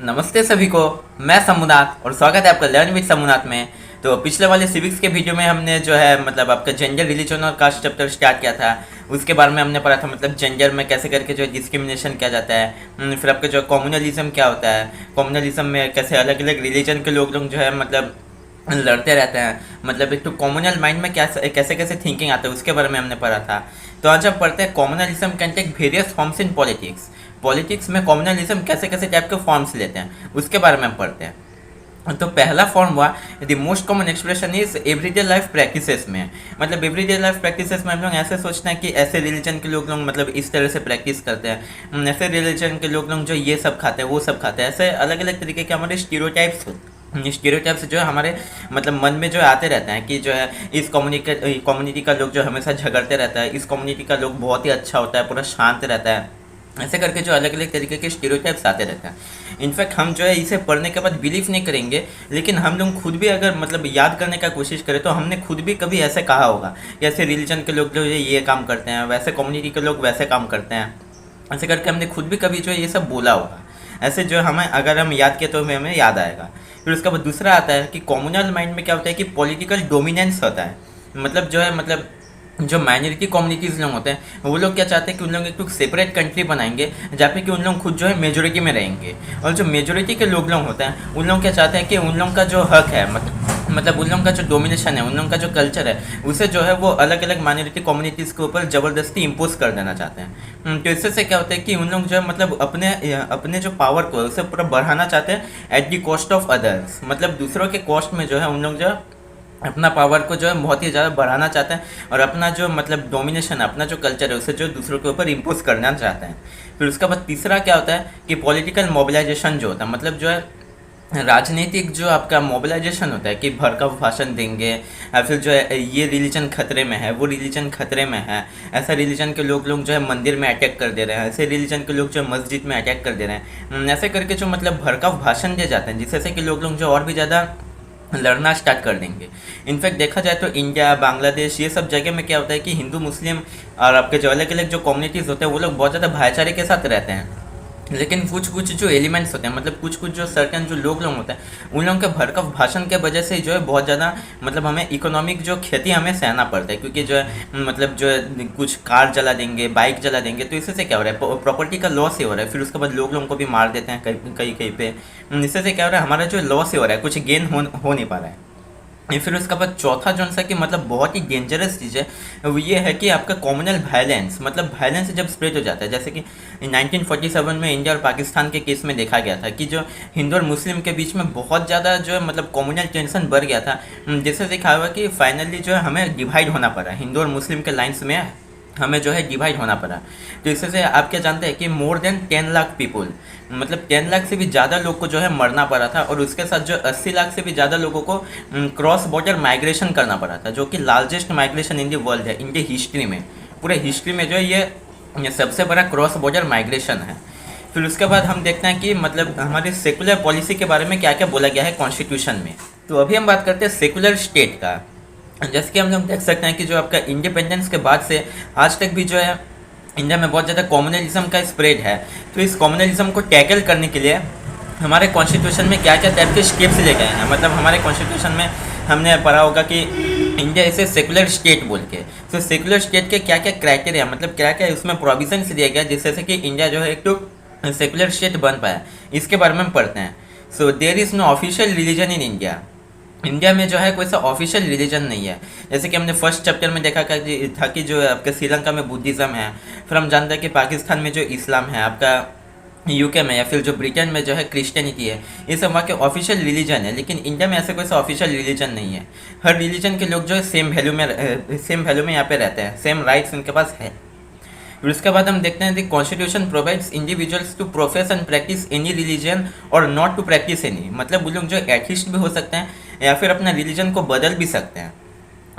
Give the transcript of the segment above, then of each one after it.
नमस्ते सभी को। मैं समुनाथ और स्वागत है आपका लर्न विद समुनाथ में। तो पिछले वाले सिविक्स के वीडियो में हमने जो है मतलब आपका जेंडर रिलीजन और कास्ट चैप्टर स्टार्ट किया था। उसके बारे में हमने पढ़ा था मतलब जेंडर में कैसे करके जो डिस्क्रिमिनेशन किया जाता है। फिर आपका जो कम्युनलिज्म क्या होता है, कम्युनलिज्म में कैसे अलग अलग रिलीजन के लोग जो है मतलब लड़ते रहते हैं। मतलब एक तो कॉमनल माइंड में क्या कैसे कैसे थिंकिंग आता है उसके बारे में हमने पढ़ा था। तो आज हम पढ़ते हैं communalism can take various forms in politics. Politics में कॉमनलिज्म कैसे कैसे टाइप के फॉर्म्स लेते हैं उसके बारे में हम पढ़ते हैं। तो पहला फॉर्म हुआ the most common expression is everyday life practices में। मतलब एवरीडे लाइफ प्रैक्टिसेस में हम लोग ऐसे सोचते हैं कि ऐसे रिलीजन के लोग मतलब इस तरह से प्रैक्टिस करते हैं, ऐसे रिलीजन के लोग जो ये सब खाते हैं वो सब खाते हैं। ऐसे अलग अलग तरीके के हमारे स्टीरियोटाइप्स जो है हमारे मतलब मन में जो आते रहते हैं कि जो है इस कम्युनिटी का लोग जो हमेशा झगड़ते रहता है, इस कम्युनिटी का लोग बहुत ही अच्छा होता है, पूरा शांत रहता है। ऐसे करके जो अलग अलग तरीके के स्टीरियोटाइप्स आते रहते हैं। इनफैक्ट हम जो है इसे पढ़ने के बाद बिलीव नहीं करेंगे, लेकिन हम लोग खुद भी अगर मतलब याद करने का कोशिश करें तो हमने खुद भी कभी ऐसे कहा होगा कि ऐसे रिलीजन के लोग जो ये काम करते हैं, वैसे कम्युनिटी के लोग वैसे काम करते हैं। ऐसे करके हमने खुद भी कभी जो है ये सब बोला होगा। ऐसे जो हमें अगर हम याद किए तो हमें याद आएगा। फिर उसके बाद दूसरा आता है कि कम्युनल माइंड में क्या होता है कि पॉलिटिकल डोमिनेंस होता है। मतलब जो है मतलब जो माइनॉरिटी कम्युनिटीज़ लोग होते हैं वो लोग क्या चाहते हैं कि उन लोग एक सेपरेट कंट्री बनाएंगे जहाँ पे कि उन लोग खुद जो है मेजोरिटी में रहेंगे। और जो मेजोरिटी के लोग होते हैं उन लोग क्या चाहते हैं कि उन लोग का जो हक है मतलब उन लोग का जो डोमिनेशन है, उन लोग का जो कल्चर है उसे जो है वो अलग अलग माइनॉरिटी कम्युनिटीज़ के ऊपर ज़बरदस्ती इम्पोज कर देना चाहते हैं। तो इससे से क्या होता है कि उन लोग जो है मतलब अपने जो पावर को है उसे पूरा बढ़ाना चाहते हैं at the cost of others. मतलब दूसरों के कॉस्ट में जो है उन लोग जो अपना पावर को जो है बहुत ही ज़्यादा बढ़ाना चाहते हैं और अपना जो मतलब डोमिनेशन है, अपना जो कल्चर है उसे जो दूसरों के ऊपर इम्पोज करना चाहते हैं। फिर उसके बाद तीसरा क्या होता है कि पॉलिटिकल मोबिलाइजेशन जो होता है, मतलब जो है राजनीतिक जो आपका मोबिलाइजेशन होता है कि भड़काऊ भाषण देंगे या फिर जो है ये रिलीजन खतरे में है, वो रिलीजन खतरे में है, ऐसा रिलीजन के लोग जो है मंदिर में अटैक कर दे रहे हैं, ऐसे रिलीजन के लोग जो है मस्जिद में अटैक कर दे रहे हैं। ऐसे करके जो मतलब भड़काऊ भाषण दिए जाते हैं जिससे से कि लोग जो और भी ज़्यादा लड़ना स्टार्ट कर देंगे। इनफैक्ट देखा जाए तो इंडिया, बांग्लादेश ये सब जगह में क्या होता है कि हिंदू, मुस्लिम और आपके जो अलग अलग जो कम्युनिटीज़ होते हैं वो लोग बहुत ज़्यादा भाईचारे के साथ रहते हैं। लेकिन कुछ जो एलिमेंट्स होते हैं मतलब कुछ जो सर्टेन जो लोग होते हैं उन लोगों के भड़काऊ भाषण के वजह से जो है बहुत ज़्यादा मतलब हमें इकोनॉमिक जो क्षति हमें सहना पड़ता है। क्योंकि जो है मतलब जो है कुछ कार जला देंगे, बाइक जला देंगे, तो इससे से क्या हो रहा है प्रॉपर्टी का लॉस ही हो रहा है। फिर उसके बाद लोगों को भी मार देते हैं कहीं पे। इससे से क्या हो रहा है हमारा जो लॉस ही हो रहा है, कुछ गेन हो नहीं पा रहा है। फिर उसके बाद चौथा जो सा कि मतलब बहुत ही डेंजरस चीज़ है वो ये है कि आपका कॉमनल वायलेंस। मतलब वायलेंस जब स्प्रेड हो जाता है, जैसे कि 1947 में इंडिया और पाकिस्तान के केस में देखा गया था कि जो हिंदू और मुस्लिम के बीच में बहुत ज़्यादा जो है मतलब कॉमनल टेंशन बढ़ गया था, जिससे देखा हुआ कि फाइनली जो है हमें डिवाइड होना पड़ा हिंदू और मुस्लिम के लाइन्स में, हमें जो है डिवाइड होना पड़ा। तो इससे से आप क्या जानते हैं कि मोर देन 10 लाख पीपल, मतलब 10 लाख से भी ज़्यादा लोग को जो है मरना पड़ा था। और उसके साथ जो 80 लाख से भी ज़्यादा लोगों को क्रॉस बॉर्डर माइग्रेशन करना पड़ा था, जो कि largest migration in the world है। इंडिया हिस्ट्री में, पूरे हिस्ट्री में जो है ये सबसे बड़ा क्रॉस बॉर्डर माइग्रेशन है। फिर उसके बाद हम देखते हैं कि मतलब हमारे सेकुलर पॉलिसी के बारे में क्या क्या बोला गया है कॉन्स्टिट्यूशन में। तो अभी हम बात करते हैं सेकुलर स्टेट का। जैसे कि हम लोग देख सकते हैं कि जो आपका इंडिपेंडेंस के बाद से आज तक भी जो है इंडिया में बहुत ज़्यादा कम्युनलिज्म का स्प्रेड है। तो इस कम्युनलिज्म को टैकल करने के लिए हमारे कॉन्स्टिट्यूशन में क्या क्या टाइप के स्टेप्स ले गए हैं। मतलब हमारे कॉन्स्टिट्यूशन में हमने पढ़ा होगा कि इंडिया इसे सेकुलर स्टेट बोल के। तो सेकुलर स्टेट के क्या क्या क्राइटेरिया, मतलब क्या क्या उसमें प्रोविजंस दिया गया जिससे से कि इंडिया जो है एक तो सेकुलर स्टेट बन पाया, इसके बारे में हम पढ़ते हैं। So there is no official religion in India. India में जो है कोई सा ऑफिशियल रिलीजन नहीं है। जैसे कि हमने फर्स्ट चैप्टर में देखा था कि जो आपके श्रीलंका में बुद्धिज़्म है। फिर हम जानते हैं कि पाकिस्तान में जो इस्लाम है, आपका यूके में या फिर जो ब्रिटेन में जो है क्रिश्चियनिटी है, ये सब वहाँ के ऑफिशियल रिलीजन है। लेकिन इंडिया में ऐसे कोई सा ऑफिशियल रिलीजन नहीं है। हर रिलीजन के लोग जो है सेम वैल्यू में यहाँ पे रहते हैं, सेम राइट्स उनके पास है। फिर उसके बाद हम देखते हैं the constitution provides individuals to profess and practise any religion और नॉट टू प्रैक्टिस एनी। मतलब वो लोग जो एथिस्ट भी हो सकते हैं या फिर अपना रिलीजन को बदल भी सकते हैं।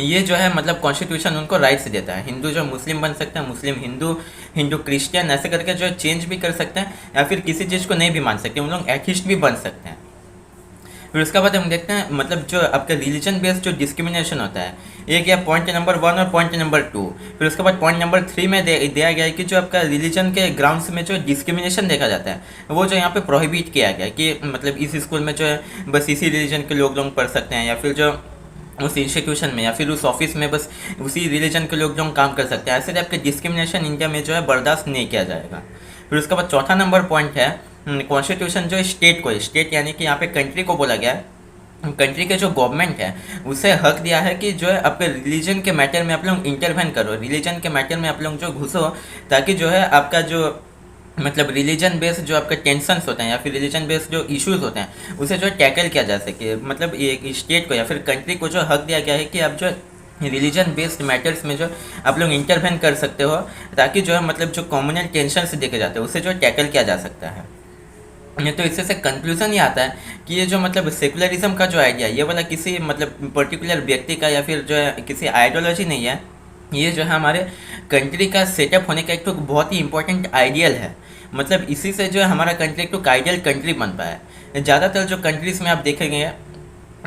ये जो है मतलब कॉन्स्टिट्यूशन उनको राइट्स देता है। हिंदू जो मुस्लिम बन सकते हैं, मुस्लिम हिंदू, हिंदू क्रिश्चियन, ऐसे करके जो है चेंज भी कर सकते हैं या फिर किसी चीज़ को नहीं भी मान सकते, उन लोग एथिस्ट भी बन सकते हैं। फिर उसके बाद हम देखते हैं मतलब जो आपका रिलीजन बेस्ड जो डिस्क्रिमिनेशन होता है, ये गया पॉइंट नंबर 1 और पॉइंट नंबर 2। फिर उसके बाद पॉइंट नंबर 3 में दिया गया है कि जो आपका रिलीजन के ग्राउंड्स में जो डिस्क्रिमिनेशन देखा जाता है वो जो यहाँ पे प्रोहिबिट किया गया है कि मतलब इस स्कूल में जो है बस इसी रिलीजन के लोग पढ़ सकते हैं, या फिर जो उस इंस्टीट्यूशन में या फिर उस ऑफिस में बस उसी रिलीजन के लोग जो काम कर सकते हैं। ऐसे टाइप के डिस्क्रिमिनेशन इंडिया में जो है बर्दाश्त नहीं किया जाएगा। फिर उसके बाद चौथा नंबर पॉइंट है कॉन्स्टिट्यूशन जो स्टेट को, स्टेट यानी कि यहाँ पे कंट्री को बोला गया है, कंट्री के जो गवर्नमेंट है उसे हक दिया है कि जो है आपके रिलीजन के मैटर में आप लोग इंटरवेन करो, रिलीजन के मैटर में आप लोग जो घुसो, ताकि जो है आपका जो मतलब रिलीजन बेस्ड जो आपके टेंशन्स होते हैं या फिर रिलीजन बेस्ड जो इश्यूज होते हैं उसे जो टैकल किया जा सके। मतलब ये स्टेट को या फिर कंट्री को जो हक दिया गया है कि आप जो रिलीजन बेस्ड मैटर्स में जो आप लोग इंटरवेन कर सकते हो, ताकि जो है मतलब जो कॉमनल टेंशन्स देखे जाते हैं उसे जो टैकल किया जा सकता है। तो इससे से कंक्लूजन ये आता है कि ये जो मतलब सेकुलरिज्म का जो आइडिया, ये वाला किसी मतलब पर्टिकुलर व्यक्ति का या फिर जो है किसी आइडियोलॉजी नहीं है, ये जो है हमारे कंट्री का सेटअप होने का एक तो बहुत ही इंपॉर्टेंट आइडियल है। मतलब इसी से जो है हमारा कंट्री एक तो आइडियल कंट्री बन पाया है। ज़्यादातर जो कंट्रीज़ में आप देखेंगे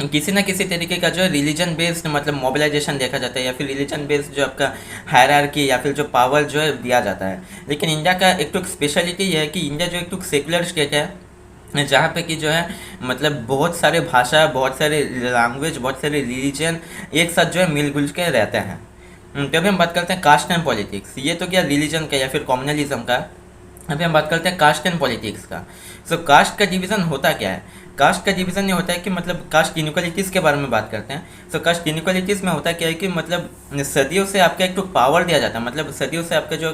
किसी ना किसी तरीके का जो है रिलीजन बेस्ड मतलब मोबिलाइजेशन देखा जाता है, या फिर रिलीजन बेस्ड जो आपका हायरार्की या फिर जो पावर जो है दिया जाता है। लेकिन इंडिया का एक तो स्पेशलिटी ये है कि इंडिया जो एक तो सेकुलर स्टेट है, जहाँ पे कि जो है मतलब बहुत सारे भाषा, बहुत सारे लैंग्वेज, बहुत सारे रिलीजन एक साथ जो है मिलजुल के रहते हैं। तभी हम बात करते हैं कास्ट एंड पॉलिटिक्स। ये तो क्या रिलीजन का या फिर कॉम्युनलिज्म का। अभी हम बात करते हैं कास्ट एंड पॉलिटिक्स का। सो कास्ट का डिवीज़न होता क्या है? कास्ट का डिवीज़न ये होता है कि मतलब कास्ट इनइक्वालिटीज़ के बारे में बात करते हैं। सो कास्ट इनइक्वालिटीज़ में होता क्या है कि मतलब सदियों से आपका एक तो पावर दिया जाता है, मतलब सदियों से आपका जो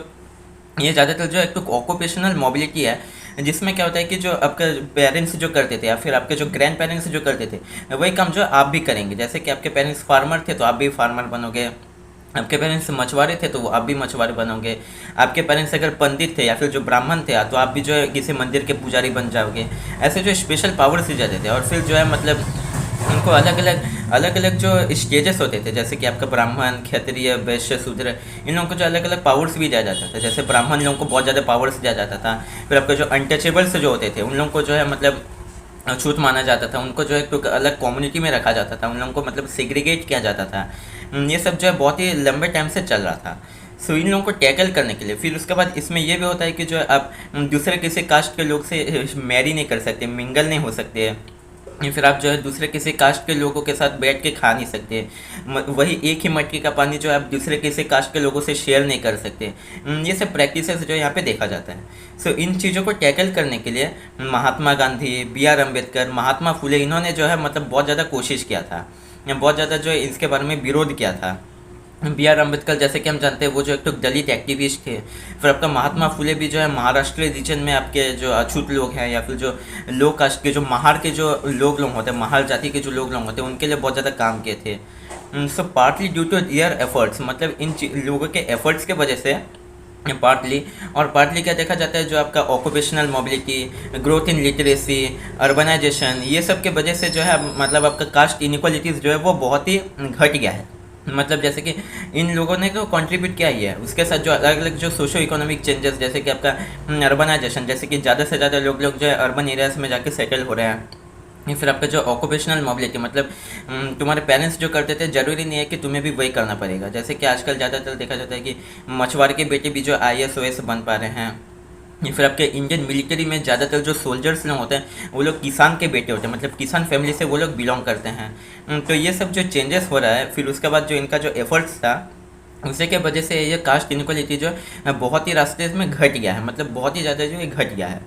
ये ज़्यादातर जो एक तो ऑक्यूपेशनल मोबिलिटी है, जिसमें क्या होता है कि जो आपके पेरेंट्स जो करते थे या फिर आपके जो ग्रैंड पेरेंट्स जो करते थे वही काम जो आप भी करेंगे। जैसे कि आपके पेरेंट्स फार्मर थे तो आप भी फार्मर बनोगे, आपके पेरेंट्स मछुआरे थे तो वो आप भी मछुआरे बनोगे, आपके पेरेंट्स अगर पंडित थे या फिर जो ब्राह्मण थे तो आप भी जो है किसी मंदिर के पुजारी बन जाओगे। ऐसे जो स्पेशल पावर्स दी जाते थे, और फिर जो है मतलब उनको अलग अलग जो स्टेजेस होते थे, जैसे कि आपका ब्राह्मण, क्षत्रिय, वैश्य, शूद्र, इन लोगों को जो अलग अलग पावर्स भी दिया जाता था। जैसे ब्राह्मण लोगों को बहुत ज़्यादा पावर्स दिया जाता था। फिर आपके जो अनटचेबल्स जो होते थे उन लोगों को जो है मतलब छूट माना जाता था, उनको जो है एक अलग कम्युनिटी में रखा जाता था, उन लोगों को मतलब सेग्रीगेट किया जाता था। ये सब जो है बहुत ही लंबे टाइम से चल रहा था। सो इन लोगों को टैकल करने के लिए फिर उसके बाद इसमें यह भी होता है कि जो है आप दूसरे किसी कास्ट के लोग से मैरी नहीं कर सकते, मिंगल नहीं हो सकते, या फिर आप जो है दूसरे किसी कास्ट के लोगों के साथ बैठ के खा नहीं सकते। वही एक ही मटकी का पानी जो है आप दूसरे किसी कास्ट के लोगों से शेयर नहीं कर सकते। ये सब प्रैक्टिसेस जो है यहाँ पे देखा जाता है। सो इन चीज़ों को टैकल करने के लिए महात्मा गांधी, B.R. अम्बेडकर, महात्मा फुले, इन्होंने जो है मतलब बहुत ज़्यादा कोशिश किया था, बहुत ज़्यादा जो है इसके बारे में विरोध किया था। B.R. अम्बेडकर जैसे कि हम जानते हैं वो जो एक तो दलित एक्टिविस्ट थे। फिर आपका महात्मा फुले भी जो है महाराष्ट्र रीजन में आपके जो अछूत लोग हैं या फिर जो लो कास्ट के जो महार के जो लोग होते हैं, महार जाति के जो लोग होते हैं, उनके लिए बहुत ज़्यादा काम किए थे। So partly due to their efforts, मतलब इन लोगों के एफर्ट्स के वजह से पार्टली क्या देखा जाता है, जो आपका occupational mobility, growth in literacy, urbanisation, ये सब के वजह से जो है मतलब आपका कास्ट इनइक्वालिटीज़ जो है वो बहुत ही घट गया है। मतलब जैसे कि इन लोगों ने तो कंट्रीब्यूट किया ही है, उसके साथ जो अलग अलग जो सोशो इकोनॉमिक चेंजेस, जैसे कि आपका अर्बनाइजेशन, जैसे कि ज़्यादा से ज़्यादा लोग जो है अर्बन एरियाज़ में जाके सेटल हो रहे हैं। या फिर आपका जो ऑक्यूपेशनल मोबिलिटी, मतलब तुम्हारे पेरेंट्स जो करते थे ज़रूरी नहीं है कि तुम्हें भी वही करना पड़ेगा। जैसे कि आजकल ज़्यादातर देखा जाता है कि मछुआरे के बेटे भी जो IAS OAS बन पा रहे हैं। या फिर आपके इंडियन मिलिट्री में ज़्यादातर जो सोल्जर्स लोग होते हैं वो लोग किसान के बेटे होते हैं, मतलब किसान फैमिली से वो लोग बिलोंग करते हैं। तो ये सब जो चेंजेस हो रहा है, फिर उसके बाद जो इनका जो एफर्ट्स था उसी के वजह से ये कास्ट इनइक्वालिटी जो बहुत ही रास्ते में घट गया है, मतलब बहुत ही ज़्यादा जो है घट गया है।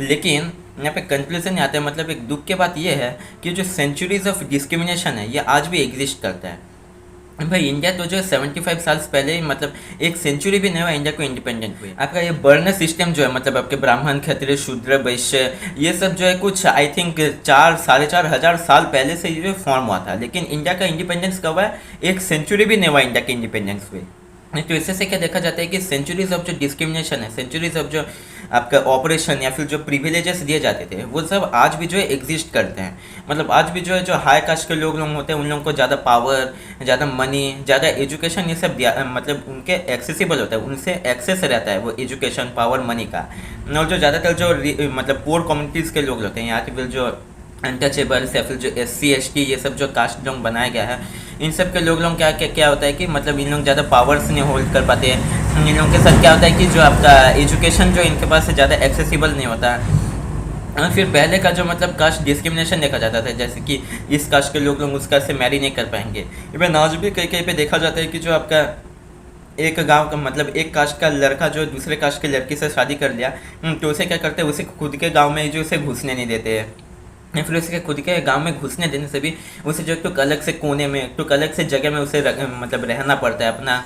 लेकिन यहाँ पे कंक्लूजन आता है, मतलब एक दुख की बात ये है कि जो सेंचुरीज ऑफ डिस्क्रिमिनेशन है ये आज भी एग्जिस्ट करता है। भाई इंडिया तो जो है 75 साल पहले ही, मतलब एक सेंचुरी भी नहीं हुआ इंडिया को इंडिपेंडेंट हुए। आपका ये वर्ण सिस्टम जो है, मतलब आपके ब्राह्मण, क्षत्रिय, शूद्र, वैश्य, ये सब जो है कुछ आई थिंक 4-4,500 साल पहले से ये फॉर्म हुआ था। लेकिन इंडिया का इंडिपेंडेंस कब हुआ? एक सेंचुरी भी नहीं हुआ इंडिया के इंडिपेंडेंस हुए। तो इससे से क्या देखा जाता है कि सेंचुरीज ऑफ जो डिस्क्रिमिनेशन है, सेंचुरीज ऑफ जो आपका ऑपरेशन या फिर जो प्रिविलेजेस दिए जाते थे वो सब आज भी जो है एग्जिस्ट करते हैं। मतलब आज भी जो है जो हाई कास्ट के लोग होते हैं उन लोगों को ज़्यादा पावर, ज़्यादा मनी, ज़्यादा एजुकेशन, ये सब दिया, मतलब उनके एक्सेसिबल होता है, उनसे एक्सेस रहता है वो एजुकेशन, पावर, मनी का। और जो ज़्यादातर जो मतलब पुअर कम्युनिटीज़ के लोग होते हैं, यहाँ के जो अनटचेबल्स या फिर जो SC ST ये सब जो कास्ट लोग बनाया गया है, इन सब के लोग क्या क्या क्या होता है कि मतलब इन लोग ज़्यादा पावर्स नहीं होल्ड कर पाते हैं। इन लोगों के साथ क्या होता है कि जो आपका एजुकेशन जो इनके पास से ज़्यादा एक्सेसिबल नहीं होता। और फिर पहले का जो मतलब कास्ट डिस्क्रिमिनेशन देखा जाता था, जैसे कि इस कास्ट के लोग उस कास्ट से मैरी नहीं कर पाएंगे। इवन आज भी कहीं कहीं पे देखा जाता है कि जो आपका एक गांव का मतलब एक कास्ट का लड़का जो दूसरे कास्ट की लड़की से शादी कर लिया, तो उसे क्या करते हैं, उसे खुद के गांव में जो उसे घुसने नहीं देते हैं, या फिर उसके खुद के गांव में घुसने देने से भी उसे जो एक अलग से कोने में एक अलग से जगह में उसे मतलब रहना पड़ता है, अपना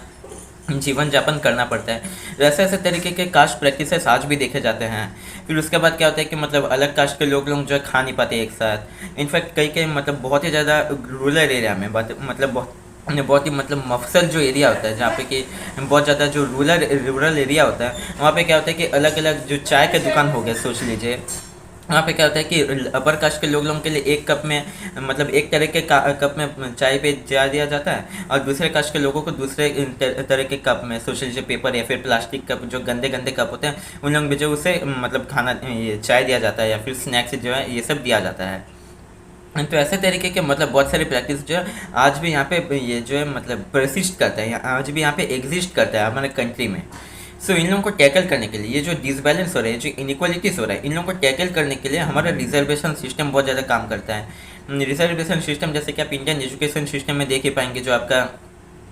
जीवन यापन करना पड़ता है। तो ऐसे ऐसे तरीके के कास्ट प्रैक्टिसेस आज भी देखे जाते हैं। फिर उसके बाद क्या होता है कि मतलब अलग कास्ट के लोग जो है खा नहीं पाते एक साथ। इनफैक्ट कई कई मतलब बहुत ही ज़्यादा रूरल एरिया में मतलब बहुत ही मतलब मफसल जो एरिया होता है, जहाँ पे कि बहुत ज़्यादा जो रूरल एरिया होता है, वहाँ पे क्या होता है कि अलग अलग जो चाय के दुकान हो गए सोच लीजिए, वहाँ पे क्या होता है कि अपर कास्ट के लोगों के लिए एक कप में मतलब एक तरह के कप में चाय पे चाय दिया जाता है, और दूसरे कास्ट के लोगों को दूसरे तरह के कप में, सोशल जो पेपर या फिर प्लास्टिक कप, जो गंदे गंदे कप होते हैं, उन लोगों में जो उसे मतलब खाना ये चाय दिया जाता है या फिर स्नैक्स जो है ये सब दिया जाता है। तो ऐसे तरीके के मतलब बहुत सारे प्रैक्टिस जो है आज भी यहाँ पे ये जो है मतलब परसिस्ट करता है, आज भी यहाँ पे एग्जिस्ट करता है हमारे कंट्री में। सो इन लोगों को टैकल करने के लिए, ये जो डिसबैलेंस हो रहा है, जो इनइक्वालिटीज़ हो रहा है, इन लोगों को टैकल करने के लिए हमारा रिजर्वेशन सिस्टम बहुत ज़्यादा काम करता है। रिजर्वेशन सिस्टम जैसे कि आप इंडियन एजुकेशन सिस्टम में देख ही पाएंगे, जो आपका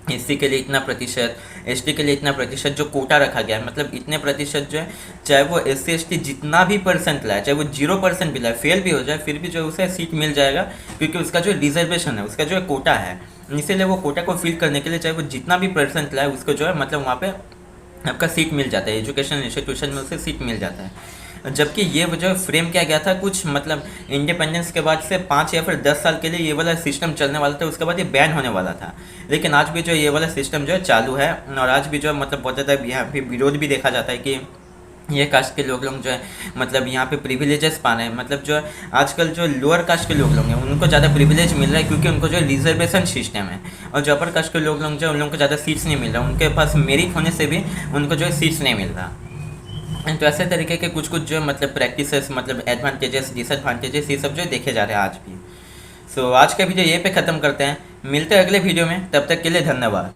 SC के लिए इतना प्रतिशत, ST के लिए इतना प्रतिशत जो कोटा रखा गया है, मतलब इतने प्रतिशत जो है, चाहे वो SC ST जितना भी परसेंट लाए, चाहे वो 0% भी लाए, फेल भी हो जाए, फिर भी जो है उसे सीट मिल जाएगा, क्योंकि उसका जो रिजर्वेशन है, उसका जो है कोटा है। इसीलिए वो कोटा को फिल करने के लिए चाहे वो जितना भी परसेंट लाए, उसको जो है मतलब वहाँ पे आपका सीट मिल जाता है, एजुकेशन इंस्टीट्यूशन में उसे सीट मिल जाता है। जबकि ये जो फ्रेम किया गया था कुछ मतलब इंडिपेंडेंस के बाद से 5 या फिर 10 साल के लिए ये वाला सिस्टम चलने वाला था, उसके बाद ये बैन होने वाला था। लेकिन आज भी जो ये वाला सिस्टम जो है चालू है, और आज भी जो है मतलब बहुत ज़्यादा यहाँ पे विरोध भी देखा जाता है कि ये कास्ट के लोग जो है मतलब यहाँ पे प्रिविलेजेस पा रहे हैं। मतलब जो है आजकल जो लोअर कास्ट के लोग हैं उनको ज़्यादा प्रिविलेज मिल रहा है, क्योंकि उनको जो रिजर्वेशन सिस्टम है, और जो अपर कास्ट के लोग जो उन लोगों को ज़्यादा सीट्स नहीं मिल रहा, उनके पास मेरिट होने से भी उनको जो है सीट्स नहीं मिल रहा। तो ऐसे तरीके के कुछ जो है मतलब प्रैक्टिसेस, मतलब एडवांटेजेस डिसएडवांटेजेस, ये सब जो देखे जा रहे हैं आज भी। सो आज का वीडियो ये पे ख़त्म करते हैं, मिलते हैं अगले वीडियो में, तब तक के लिए धन्यवाद।